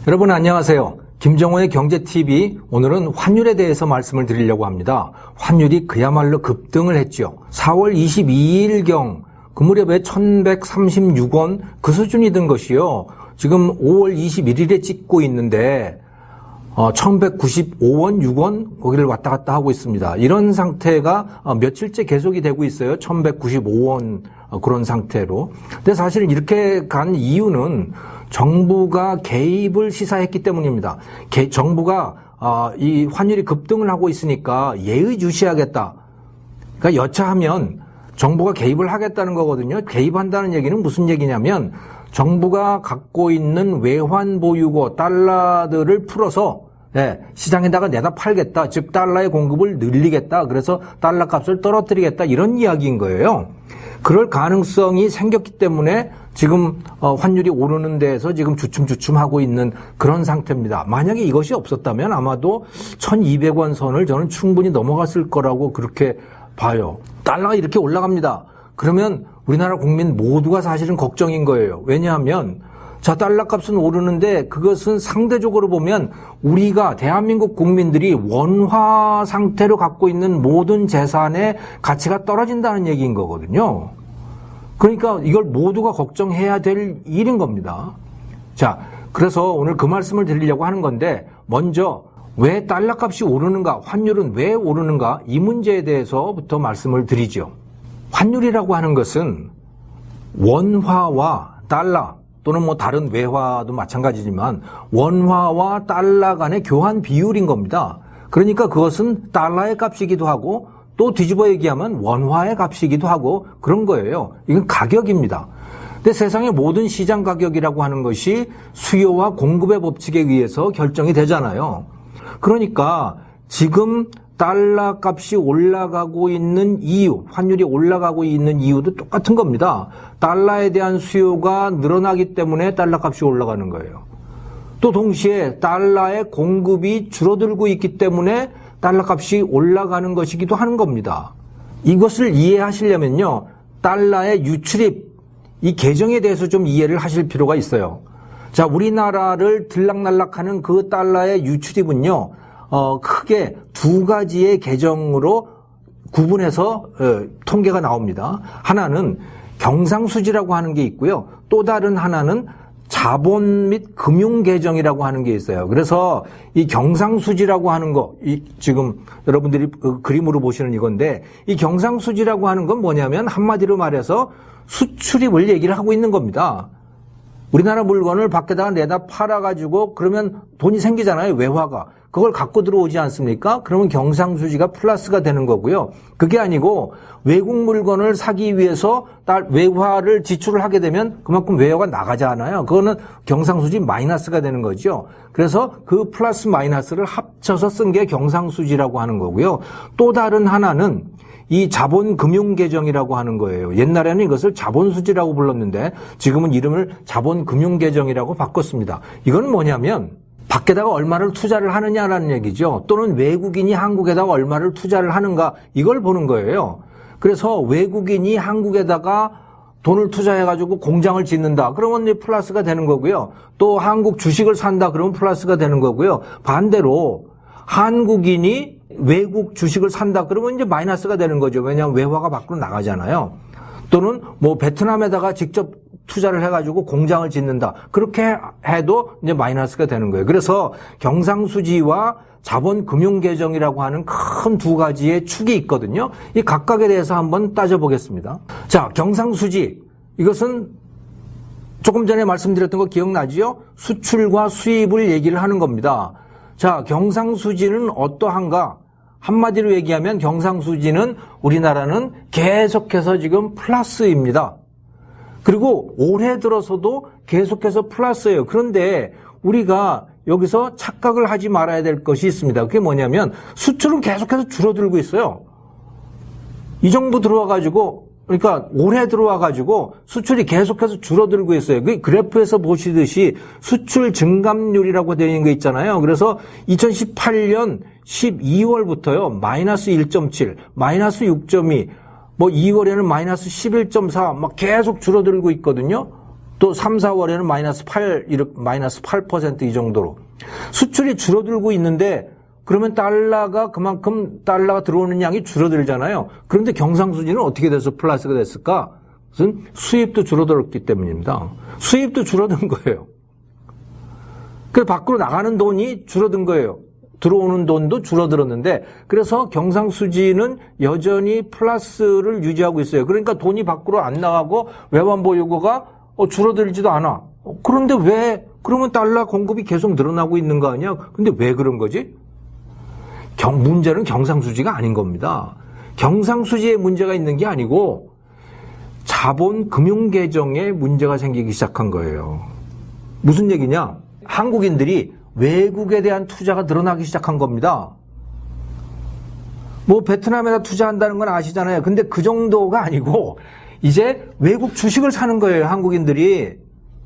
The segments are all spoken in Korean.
여러분 안녕하세요. 김정호의 경제TV, 오늘은 환율에 대해서 말씀을 드리려고 합니다. 환율이 그야말로 급등을 했죠. 4월 22일경 그 무렵에 1136원 그 수준이던 것이요. 지금 5월 21일에 찍고 있는데 1195원, 6원 거기를 왔다 갔다 하고 있습니다. 이런 상태가 며칠째 계속이 되고 있어요. 1195원 그런 상태로. 근데 사실 이렇게 간 이유는 정부가 개입을 시사했기 때문입니다. 정부가 이 환율이 급등을 하고 있으니까 예의주시하겠다. 그러니까 여차하면 정부가 개입을 하겠다는 거거든요. 개입한다는 얘기는 무슨 얘기냐면 정부가 갖고 있는 외환 보유고 달러들을 풀어서 시장에다가 내다 팔겠다. 즉 달러의 공급을 늘리겠다. 그래서 달러 값을 떨어뜨리겠다. 이런 이야기인 거예요. 그럴 가능성이 생겼기 때문에 지금 환율이 오르는 데에서 지금 주춤주춤하고 있는 그런 상태입니다. 만약에 이것이 없었다면 아마도 1200원 선을 저는 충분히 넘어갔을 거라고 그렇게 봐요. 달러가 이렇게 올라갑니다. 그러면 우리나라 국민 모두가 사실은 걱정인 거예요. 왜냐하면 달러 값은 오르는데 그것은 상대적으로 보면 우리가 대한민국 국민들이 원화 상태로 갖고 있는 모든 재산의 가치가 떨어진다는 얘기인 거거든요. 그러니까 이걸 모두가 걱정해야 될 일인 겁니다. 그래서 오늘 그 말씀을 드리려고 하는 건데 먼저 왜 달러 값이 오르는가, 환율은 왜 오르는가 이 문제에 대해서부터 말씀을 드리죠. 환율이라고 하는 것은 원화와 달러 또는 다른 외화도 마찬가지지만 원화와 달러 간의 교환 비율인 겁니다. 그러니까 그것은 달러의 값이기도 하고 또 뒤집어 얘기하면 원화의 값이기도 하고 그런 거예요. 이건 가격입니다. 근데 세상의 모든 시장 가격이라고 하는 것이 수요와 공급의 법칙에 의해서 결정이 되잖아요. 그러니까 지금 달러 값이 올라가고 있는 이유, 환율이 올라가고 있는 이유도 똑같은 겁니다. 달러에 대한 수요가 늘어나기 때문에 달러 값이 올라가는 거예요. 또 동시에 달러의 공급이 줄어들고 있기 때문에 달러 값이 올라가는 것이기도 하는 겁니다. 이것을 이해하시려면요, 달러의 유출입, 이 계정에 대해서 좀 이해를 하실 필요가 있어요. 우리나라를 들락날락하는 그 달러의 유출입은요, 크게 두 가지의 계정으로 구분해서 통계가 나옵니다. 하나는 경상수지라고 하는 게 있고요. 또 다른 하나는 자본 및 금융 계정이라고 하는 게 있어요. 그래서 이 경상수지라고 하는 거, 지금 여러분들이 그림으로 보시는 이건데, 이 경상수지라고 하는 건 뭐냐면 한마디로 말해서 수출입을 얘기를 하고 있는 겁니다. 우리나라 물건을 밖에다가 내다 팔아가지고 그러면 돈이 생기잖아요, 외화가. 그걸 갖고 들어오지 않습니까? 그러면 경상수지가 플러스가 되는 거고요. 그게 아니고 외국 물건을 사기 위해서 외화를 지출을 하게 되면 그만큼 외화가 나가잖아요. 그거는 경상수지 마이너스가 되는 거죠. 그래서 그 플러스 마이너스를 합쳐서 쓴 게 경상수지라고 하는 거고요. 또 다른 하나는 이 자본금융계정이라고 하는 거예요. 옛날에는 이것을 자본수지라고 불렀는데 지금은 이름을 자본금융계정이라고 바꿨습니다. 이건 뭐냐면 밖에다가 얼마를 투자를 하느냐라는 얘기죠. 또는 외국인이 한국에다가 얼마를 투자를 하는가 이걸 보는 거예요. 그래서 외국인이 한국에다가 돈을 투자해가지고 공장을 짓는다. 그러면 이제 플러스가 되는 거고요. 또 한국 주식을 산다. 그러면 플러스가 되는 거고요. 반대로 한국인이 외국 주식을 산다. 그러면 이제 마이너스가 되는 거죠. 왜냐하면 외화가 밖으로 나가잖아요. 또는 베트남에다가 직접 투자를 해가지고 공장을 짓는다. 그렇게 해도 이제 마이너스가 되는 거예요. 그래서 경상수지와 자본금융계정이라고 하는 큰 두 가지의 축이 있거든요. 이 각각에 대해서 한번 따져보겠습니다. 경상수지. 이것은 조금 전에 말씀드렸던 거 기억나지요? 수출과 수입을 얘기를 하는 겁니다. 경상수지는 어떠한가? 한마디로 얘기하면 경상수지는 우리나라는 계속해서 지금 플러스입니다. 그리고 올해 들어서도 계속해서 플러스예요. 그런데 우리가 여기서 착각을 하지 말아야 될 것이 있습니다. 그게 뭐냐면 수출은 계속해서 줄어들고 있어요. 이 정부 들어와가지고 그러니까 올해 들어와가지고 수출이 계속해서 줄어들고 있어요. 그 그래프에서 보시듯이 수출 증감률이라고 되어 있는 거 있잖아요. 그래서 2018년 12월부터요. 마이너스 1.7, 마이너스 6.2, 2월에는 마이너스 11.4 막 계속 줄어들고 있거든요. 또 3, 4월에는 마이너스 8% 이 정도로. 수출이 줄어들고 있는데 그러면 그만큼 달러가 들어오는 양이 줄어들잖아요. 그런데 경상수지는 어떻게 돼서 플러스가 됐을까? 그것은 수입도 줄어들었기 때문입니다. 수입도 줄어든 거예요. 그래서 밖으로 나가는 돈이 줄어든 거예요. 들어오는 돈도 줄어들었는데 그래서 경상수지는 여전히 플러스를 유지하고 있어요. 그러니까 돈이 밖으로 안 나가고 외환 보유고가 줄어들지도 않아. 그런데 그러면 달러 공급이 계속 늘어나고 있는 거 아니야? 근데 왜 그런 거지? 문제는 경상수지가 아닌 겁니다. 경상수지에 문제가 있는 게 아니고 자본 금융계정에 문제가 생기기 시작한 거예요. 무슨 얘기냐? 한국인들이 외국에 대한 투자가 늘어나기 시작한 겁니다. 뭐 베트남에다 투자한다는 건 아시잖아요. 근데 그 정도가 아니고 이제 외국 주식을 사는 거예요. 한국인들이.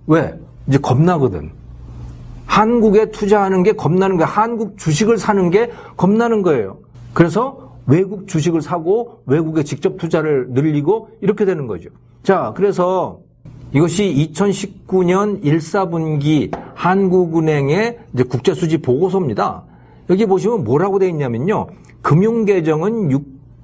왜? 이제 겁나거든. 한국에 투자하는 게 겁나는 거예요. 한국 주식을 사는 게 겁나는 거예요. 그래서 외국 주식을 사고 외국에 직접 투자를 늘리고 이렇게 되는 거죠. 자, 그래서 이것이 2019년 1사분기 한국은행의 이제 국제수지 보고서입니다. 여기 보시면 뭐라고 되어 있냐면요. 금융계정은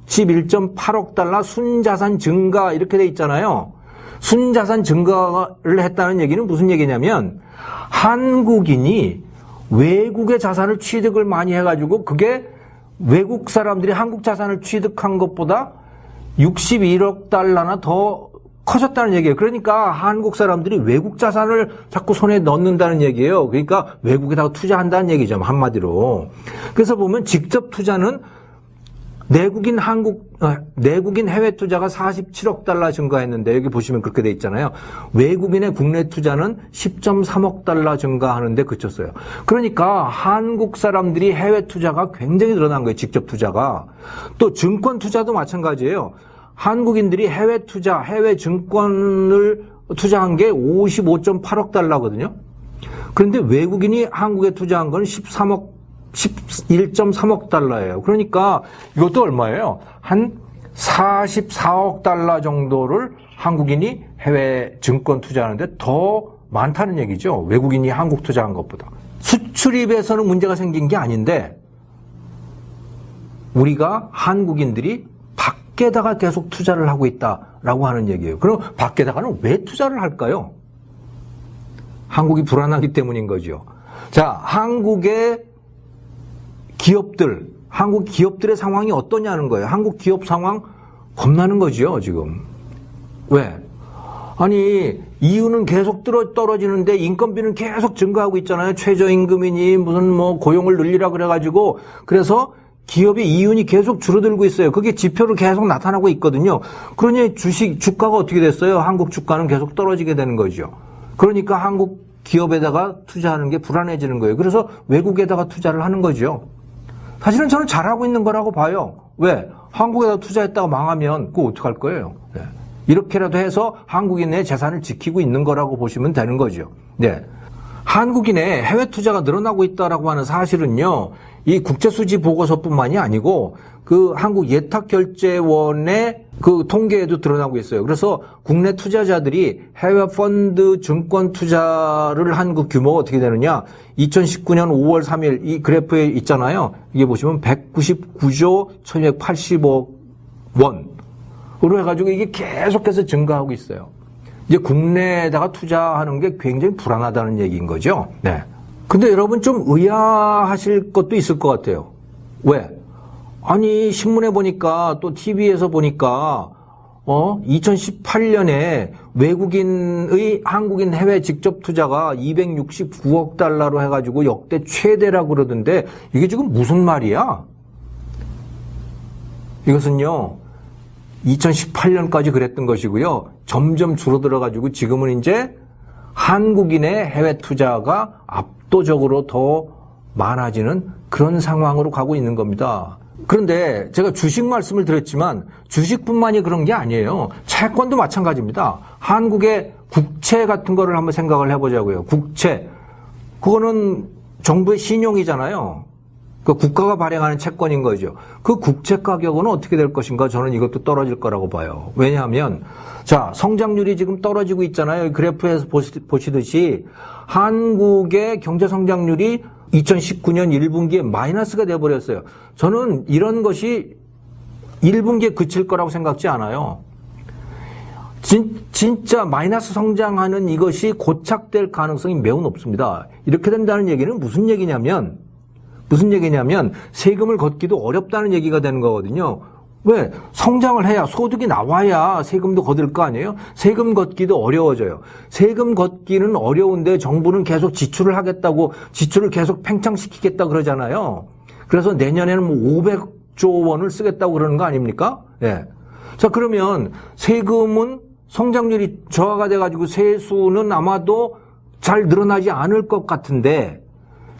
61.8억 달러 순자산 증가 이렇게 돼 있잖아요. 순자산 증가를 했다는 얘기는 무슨 얘기냐면 한국인이 외국의 자산을 취득을 많이 해가지고 그게 외국 사람들이 한국 자산을 취득한 것보다 61억 달러나 더 커졌다는 얘기예요. 그러니까 한국 사람들이 외국 자산을 자꾸 손에 넣는다는 얘기예요. 그러니까 외국에다가 투자한다는 얘기죠. 한마디로. 그래서 보면 직접 투자는 내국인 해외 투자가 47억 달러 증가했는데 여기 보시면 그렇게 돼 있잖아요. 외국인의 국내 투자는 10.3억 달러 증가하는데 그쳤어요. 그러니까 한국 사람들이 해외 투자가 굉장히 늘어난 거예요. 직접 투자가. 또 증권 투자도 마찬가지예요. 한국인들이 해외 증권을 투자한 게 55.8억 달러거든요. 그런데 외국인이 한국에 투자한 건 11.3억 달러예요. 그러니까 이것도 얼마예요? 한 44억 달러 정도를 한국인이 해외 증권 투자하는데 더 많다는 얘기죠. 외국인이 한국 투자한 것보다. 수출입에서는 문제가 생긴 게 아닌데 우리가 한국인들이 밖에다가 계속 투자를 하고 있다라고 하는 얘기예요. 그럼 밖에다가는 왜 투자를 할까요? 한국이 불안하기 때문인 거죠. 자, 한국 기업들의 상황이 어떠냐는 거예요. 한국 기업 상황 겁나는 거죠, 지금. 왜? 아니, 이유는 계속 떨어지는데 인건비는 계속 증가하고 있잖아요. 최저임금이니 무슨 뭐 고용을 늘리라 그래가지고. 그래서 기업의 이윤이 계속 줄어들고 있어요. 그게 지표로 계속 나타나고 있거든요. 그러니 주가가 어떻게 됐어요? 한국 주가는 계속 떨어지게 되는 거죠. 그러니까 한국 기업에다가 투자하는 게 불안해지는 거예요. 그래서 외국에다가 투자를 하는 거죠. 사실은 저는 잘하고 있는 거라고 봐요. 왜? 한국에다 투자했다가 망하면 그거 어떡할 거예요? 네. 이렇게라도 해서 한국인의 재산을 지키고 있는 거라고 보시면 되는 거죠. 네. 한국인의 해외 투자가 늘어나고 있다라고 하는 사실은요, 이 국제수지 보고서뿐만이 아니고 그 한국예탁결제원의 그 통계에도 드러나고 있어요. 그래서 국내 투자자들이 해외 펀드 증권 투자를 한 그 규모가 어떻게 되느냐? 2019년 5월 3일 이 그래프에 있잖아요. 이게 보시면 199조 1280억 원으로 해가지고 이게 계속해서 증가하고 있어요. 이제 국내에다가 투자하는 게 굉장히 불안하다는 얘기인 거죠. 네. 근데 여러분 좀 의아하실 것도 있을 것 같아요. 왜? 아니, 신문에 보니까 또 TV에서 보니까 2018년에 외국인의 한국인 해외 직접 투자가 269억 달러로 해가지고 역대 최대라고 그러던데 이게 지금 무슨 말이야? 이것은요, 2018년까지 그랬던 것이고요. 점점 줄어들어가지고 지금은 이제 한국인의 해외 투자가 압도적으로 더 많아지는 그런 상황으로 가고 있는 겁니다. 그런데 제가 주식 말씀을 드렸지만 주식뿐만이 그런 게 아니에요. 채권도 마찬가지입니다. 한국의 국채 같은 거를 한번 생각을 해보자고요. 국채. 그거는 정부의 신용이잖아요. 그러니까 국가가 발행하는 채권인 거죠. 그 국채 가격은 어떻게 될 것인가? 저는 이것도 떨어질 거라고 봐요. 왜냐하면 자, 성장률이 지금 떨어지고 있잖아요. 그래프에서 보시듯이 한국의 경제 성장률이 2019년 1분기에 마이너스가 돼버렸어요. 저는 이런 것이 1분기에 그칠 거라고 생각지 않아요. 진짜 마이너스 성장하는 이것이 고착될 가능성이 매우 높습니다. 이렇게 된다는 얘기는 무슨 얘기냐면 세금을 걷기도 어렵다는 얘기가 되는 거거든요. 왜? 성장을 해야 소득이 나와야 세금도 걷을 거 아니에요? 세금 걷기도 어려워져요. 세금 걷기는 어려운데 정부는 계속 지출을 하겠다고 지출을 계속 팽창시키겠다 그러잖아요. 그래서 내년에는 뭐 500조 원을 쓰겠다고 그러는 거 아닙니까? 예. 자, 그러면 세금은 성장률이 저하가 돼가지고 세수는 아마도 잘 늘어나지 않을 것 같은데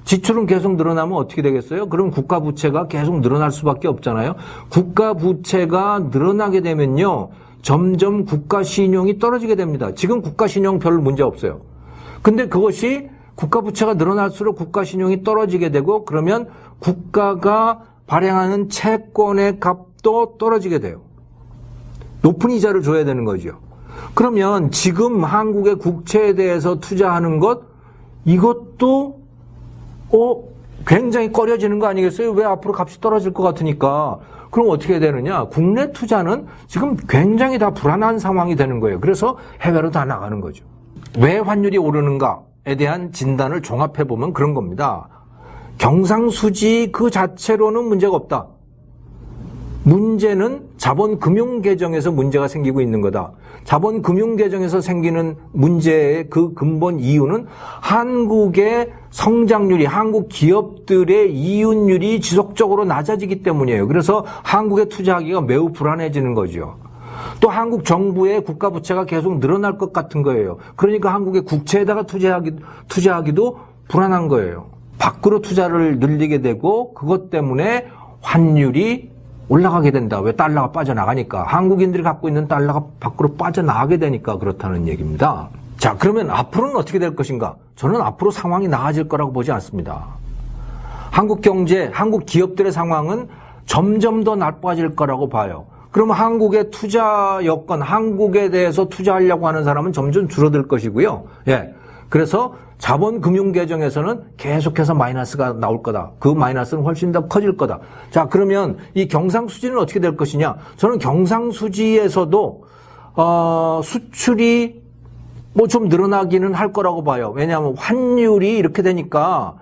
지출은 계속 늘어나면 어떻게 되겠어요? 그럼 국가 부채가 계속 늘어날 수밖에 없잖아요. 국가 부채가 늘어나게 되면요. 점점 국가 신용이 떨어지게 됩니다. 지금 국가 신용 별 문제 없어요. 근데 그것이 국가 부채가 늘어날수록 국가 신용이 떨어지게 되고 그러면 국가가 발행하는 채권의 값도 떨어지게 돼요. 높은 이자를 줘야 되는 거죠. 그러면 지금 한국의 국채에 대해서 투자하는 것 이것도 굉장히 꺼려지는 거 아니겠어요? 왜 앞으로 값이 떨어질 것 같으니까. 그럼 어떻게 해야 되느냐? 국내 투자는 지금 굉장히 다 불안한 상황이 되는 거예요. 그래서 해외로 다 나가는 거죠. 왜 환율이 오르는가에 대한 진단을 종합해보면 그런 겁니다. 경상수지 그 자체로는 문제가 없다. 문제는 자본금융개정에서 문제가 생기고 있는 거다. 자본금융개정에서 생기는 문제의 그 근본 이유는 한국의 성장률이, 한국 기업들의 이윤율이 지속적으로 낮아지기 때문이에요. 그래서 한국에 투자하기가 매우 불안해지는 거죠. 또 한국 정부의 국가 부채가 계속 늘어날 것 같은 거예요. 그러니까 한국의 국채에다가 투자하기도 불안한 거예요. 밖으로 투자를 늘리게 되고 그것 때문에 환율이 올라가게 된다. 왜? 달러가 빠져나가니까. 한국인들이 갖고 있는 달러가 밖으로 빠져나가게 되니까 그렇다는 얘기입니다. 자, 그러면 앞으로는 어떻게 될 것인가? 저는 앞으로 상황이 나아질 거라고 보지 않습니다. 한국 경제, 한국 기업들의 상황은 점점 더 나빠질 거라고 봐요. 그러면 한국의 투자 여건, 한국에 대해서 투자하려고 하는 사람은 점점 줄어들 것이고요. 예. 그래서 자본금융개정에서는 계속해서 마이너스가 나올 거다. 그 마이너스는 훨씬 더 커질 거다. 자, 그러면 이 경상수지는 어떻게 될 것이냐? 저는 경상수지에서도 수출이 뭐 좀 늘어나기는 할 거라고 봐요. 왜냐하면 환율이 이렇게 되니까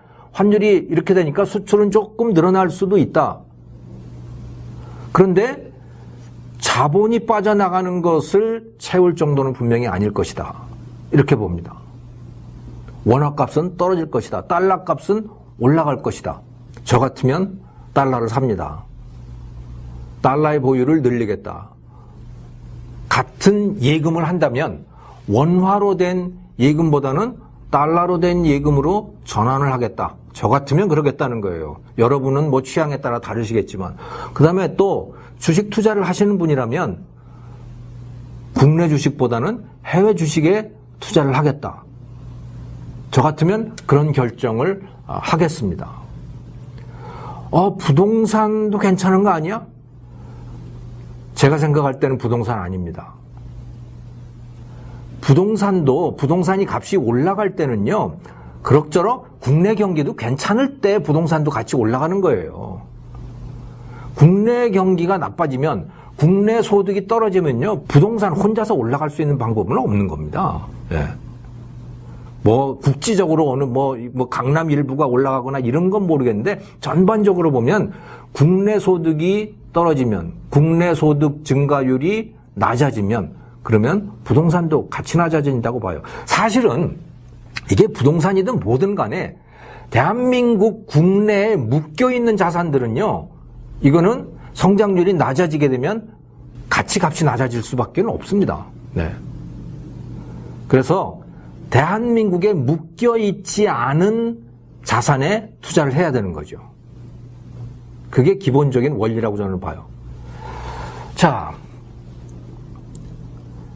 수출은 조금 늘어날 수도 있다. 그런데 자본이 빠져나가는 것을 채울 정도는 분명히 아닐 것이다. 이렇게 봅니다. 원화값은 떨어질 것이다. 달러 값은 올라갈 것이다. 저 같으면 달러를 삽니다. 달러의 보유를 늘리겠다. 같은 예금을 한다면 원화로 된 예금보다는 달러로 된 예금으로 전환을 하겠다. 저 같으면 그러겠다는 거예요. 여러분은 뭐 취향에 따라 다르시겠지만. 그 다음에 또 주식 투자를 하시는 분이라면 국내 주식보다는 해외 주식에 투자를 하겠다. 저 같으면 그런 결정을 하겠습니다. 부동산도 괜찮은 거 아니야? 제가 생각할 때는 부동산 아닙니다. 부동산이 값이 올라갈 때는요, 그럭저럭 국내 경기도 괜찮을 때 부동산도 같이 올라가는 거예요. 국내 경기가 나빠지면, 국내 소득이 떨어지면요, 부동산 혼자서 올라갈 수 있는 방법은 없는 겁니다. 예. 뭐 국지적으로 어느 뭐 강남 일부가 올라가거나 이런 건 모르겠는데 전반적으로 보면 국내 소득이 떨어지면, 국내 소득 증가율이 낮아지면 그러면 부동산도 같이 낮아진다고 봐요. 사실은 이게 부동산이든 뭐든 간에 대한민국 국내에 묶여있는 자산들은요, 이거는 성장률이 낮아지게 되면 같이 값이 낮아질 수밖에 없습니다. 네. 그래서 대한민국에 묶여있지 않은 자산에 투자를 해야 되는 거죠. 그게 기본적인 원리라고 저는 봐요. 자,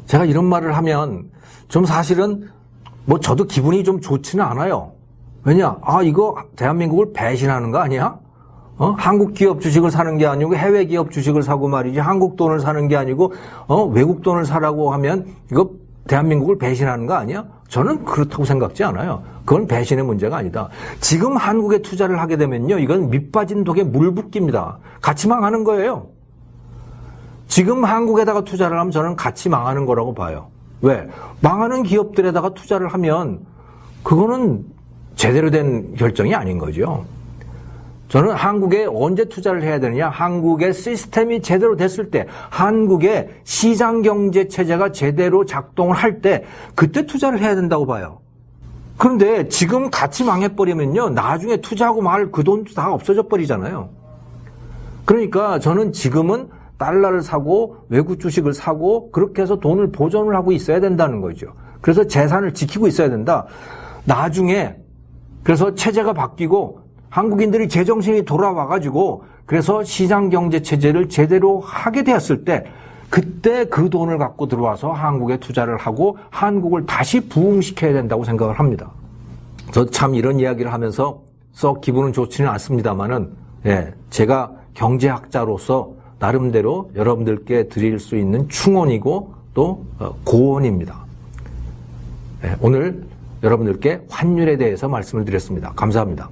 제가 이런 말을 하면 좀 사실은 뭐 저도 기분이 좀 좋지는 않아요. 왜냐? 이거 대한민국을 배신하는 거 아니야? 한국 기업 주식을 사는 게 아니고 해외 기업 주식을 사고 말이지 한국 돈을 사는 게 아니고 외국 돈을 사라고 하면 이거 대한민국을 배신하는 거 아니야? 저는 그렇다고 생각지 않아요. 그건 배신의 문제가 아니다. 지금 한국에 투자를 하게 되면요. 이건 밑빠진 독에 물 붓기입니다. 같이 망하는 거예요. 지금 한국에다가 투자를 하면 저는 같이 망하는 거라고 봐요. 왜? 망하는 기업들에다가 투자를 하면 그거는 제대로 된 결정이 아닌 거죠. 저는 한국에 언제 투자를 해야 되느냐? 한국의 시스템이 제대로 됐을 때, 한국의 시장 경제 체제가 제대로 작동을 할 때, 그때 투자를 해야 된다고 봐요. 그런데 지금 같이 망해버리면요, 나중에 투자하고 말 그 돈도 다 없어져 버리잖아요. 그러니까 저는 지금은 달러를 사고 외국 주식을 사고 그렇게 해서 돈을 보존을 하고 있어야 된다는 거죠. 그래서 재산을 지키고 있어야 된다. 나중에 그래서 체제가 바뀌고 한국인들이 제정신이 돌아와가지고 그래서 시장경제 체제를 제대로 하게 되었을 때 그때 그 돈을 갖고 들어와서 한국에 투자를 하고 한국을 다시 부흥시켜야 된다고 생각을 합니다. 저 참 이런 이야기를 하면서 썩 기분은 좋지는 않습니다만은 제가 경제학자로서 나름대로 여러분들께 드릴 수 있는 충언이고 또 고언입니다. 오늘 여러분들께 환율에 대해서 말씀을 드렸습니다. 감사합니다.